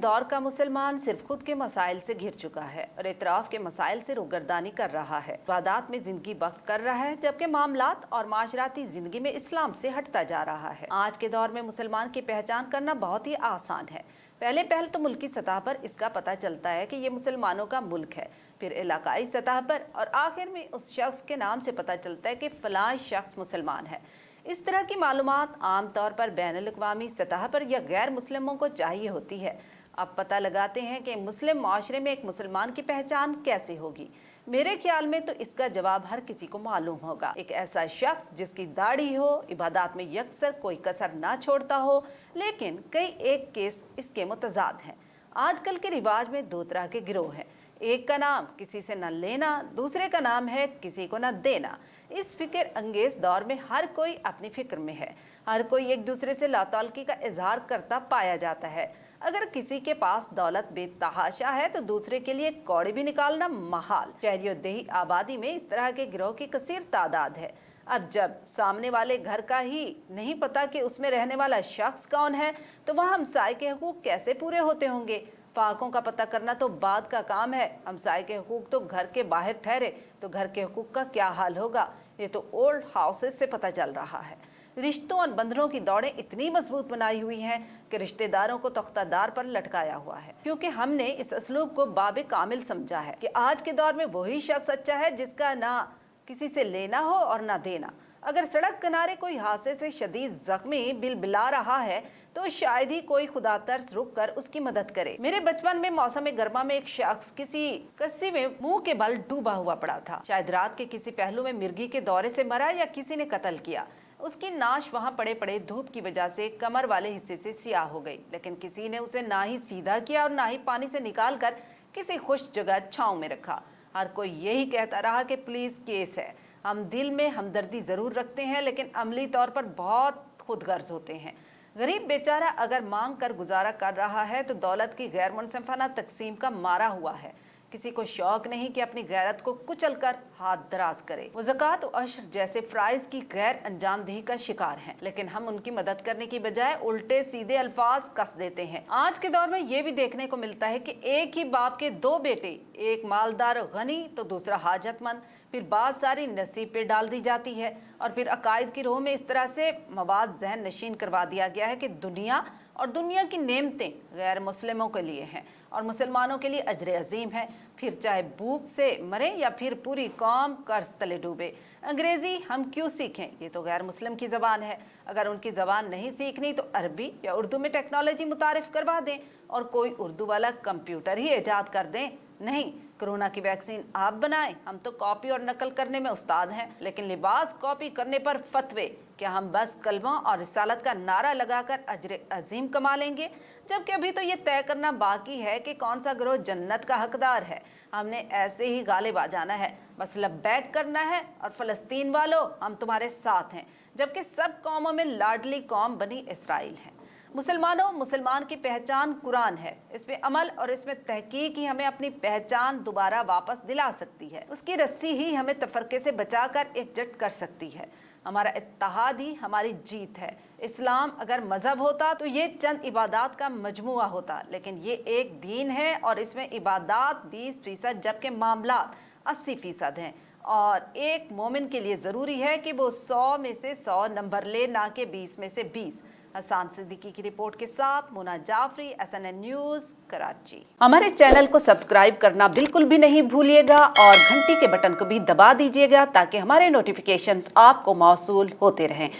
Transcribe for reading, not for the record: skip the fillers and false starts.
दौर का मुसलमान सिर्फ खुद के मसाइल से घिर चुका है और इतराफ के मसाइल से रुगर्दानी कर रहा है। इबादत में जिंदगी वक्त कर रहा है, जबकि मामलात और माशराती जिंदगी में इस्लाम से हटता जा रहा है। आज के दौर में मुसलमान की पहचान करना बहुत ही आसान है। पहले तो मुल्की सतह पर इसका पता चलता है कि ये मुसलमानों का मुल्क है, फिर इलाकाई सतह पर और आखिर में उस शख्स के नाम से पता चलता है कि फलां शख्स मुसलमान है। इस तरह की मालूमात आम तौर पर बैनुल-अक़वामी सतह पर या गैर मुस्लिमों को चाहिए होती है। अब पता लगाते हैं कि मुस्लिम माशरे में एक मुसलमान की पहचान कैसे होगी। मेरे ख्याल में तो इसका जवाब हर किसी को मालूम होगा। एक ऐसा शख्स जिसकी दाढ़ी हो, इबादत में यकसर कोई कसर ना छोड़ता हो, लेकिन कई एक केस इसके मुतज़ाद हैं। आजकल के रिवाज में दो तरह के गिरोह हैं। एक का नाम किसी से न लेना, दूसरे का नाम है किसी को न देना। इस फिक्र अंगेज दौर में हर कोई अपनी फिक्र में है। हर कोई एक दूसरे से लातौल्की का इजहार करता पाया जाता है। अगर किसी के पास दौलत बेतहाशा है तो दूसरे के लिए कौड़ी भी निकालना महाल। शहरी और देही आबादी में इस तरह के गिरोह की कसीर तादाद है। अब जब सामने वाले घर का ही नहीं पता कि उसमें रहने वाला शख्स कौन है, तो वह हमसाये के हुकूक कैसे पूरे होते होंगे। फाकों का पता करना तो बाद का काम है। हमसाये के हुकूक तो घर के बाहर ठहरे तो घर के हुकूक का क्या हाल होगा, ये तो ओल्ड हाउसेस से पता चल रहा है। रिश्तों और बंधनों की दौड़ें इतनी मजबूत बनाई हुई हैं कि रिश्तेदारों को तख्तादार पर लटकाया हुआ है, क्योंकि हमने इस असलूब को बाबे कामिल समझा है कि आज के दौर में वही शख्स अच्छा है जिसका ना किसी से लेना हो और ना देना। अगर सड़क किनारे कोई हादसे से शदीद जख्मी बिलबिला रहा है तो शायद ही कोई खुदा तर्स रुक कर उसकी मदद करे। मेरे बचपन में मौसम गर्मा में एक शख्स किसी कस्सी में मुंह के बल डूबा हुआ पड़ा था। शायद रात के किसी पहलू में मिर्गी के दौरे से मरा या किसी ने कत्ल किया। उसकी नाश वहां पड़े पड़े धूप की वजह से कमर वाले हिस्से से सियाह हो गई, लेकिन किसी ने उसे ना ही सीधा किया और ना ही पानी से निकाल कर किसी खुश जगह छांव में रखा। हर कोई यही कहता रहा कि पुलिस केस है। हम दिल में हमदर्दी जरूर रखते हैं, लेकिन अमली तौर पर बहुत खुदगर्ज होते हैं। गरीब बेचारा अगर मांग कर गुजारा कर रहा है तो दौलत की गैर मुनसफाना तकसीम का मारा हुआ है। किसी को शौक नहीं कि अपनी गैरत को कुचल कर हाथ दराज करे। वो ज़कात और अश्र जैसे फ्राइज की गैर अंजामदेही का शिकार हैं, लेकिन हम उनकी मदद करने की बजाय उल्टे सीधे अल्फाज कस देते हैं। आज के दौर में ये भी देखने को मिलता है कि एक ही बाप के दो बेटे, एक मालदार गनी तो दूसरा हाजतमंद, फिर बात सारी नसीब पे डाल दी जाती है और फिर अकायद की रोह में इस तरह से मवाद जहन नशीन करवा दिया गया है कि दुनिया और दुनिया की नेमतें गैर मुस्लिमों के लिए हैं और मुसलमानों के लिए अजर अजीम है। फिर चाहे भूख से मरे या फिर पूरी कौम कर्ज तले डूबे। अंग्रेजी हम क्यों सीखें, ये तो गैर मुस्लिम की ज़बान है। अगर उनकी ज़बान नहीं सीखनी तो अरबी या उर्दू में टेक्नोलॉजी मुतारिफ करवा दें और कोई उर्दू वाला कंप्यूटर ही ईजाद कर दें। नहीं, कोरोना की वैक्सीन आप बनाएं, हम तो कॉपी और नकल करने में उस्ताद हैं, लेकिन लिबास कॉपी करने पर फतवे। क्या हम बस कलमा और रिसालत का नारा लगाकर अजर अजीम कमा लेंगे, जबकि अभी तो ये तय करना बाकी है कि कौन सा ग्रोह जन्नत का हकदार है। हमने ऐसे ही गालिब आ जाना है, बस लब्बैक करना है और फ़लस्तीन वालों हम तुम्हारे साथ हैं, जबकि सब कौमों में लाडली कौम बनी इसराइल है। मुसलमानों, मुसलमान की पहचान कुरान है। इसमें अमल और इसमें तहकीक ही हमें अपनी पहचान दोबारा वापस दिला सकती है। उसकी रस्सी ही हमें तफरके से बचाकर एकजुट कर सकती है। हमारा इत्तेहाद ही हमारी जीत है। इस्लाम अगर मजहब होता तो ये चंद इबादत का मजमुआ होता, लेकिन ये एक दीन है और इसमें इबादत 20%, जबकि मामलात 80% हैं। और एक मोमिन के लिए ज़रूरी है कि वो 100 में से 100 नंबर ले, ना कि 20 में से 20। हसन सिद्दीकी की रिपोर्ट के साथ मुना जाफरी, SNN न्यूज़, कराची। हमारे चैनल को सब्सक्राइब करना बिल्कुल भी नहीं भूलिएगा और घंटी के बटन को भी दबा दीजिएगा ताकि हमारे नोटिफिकेशंस आपको मौसूल होते रहें।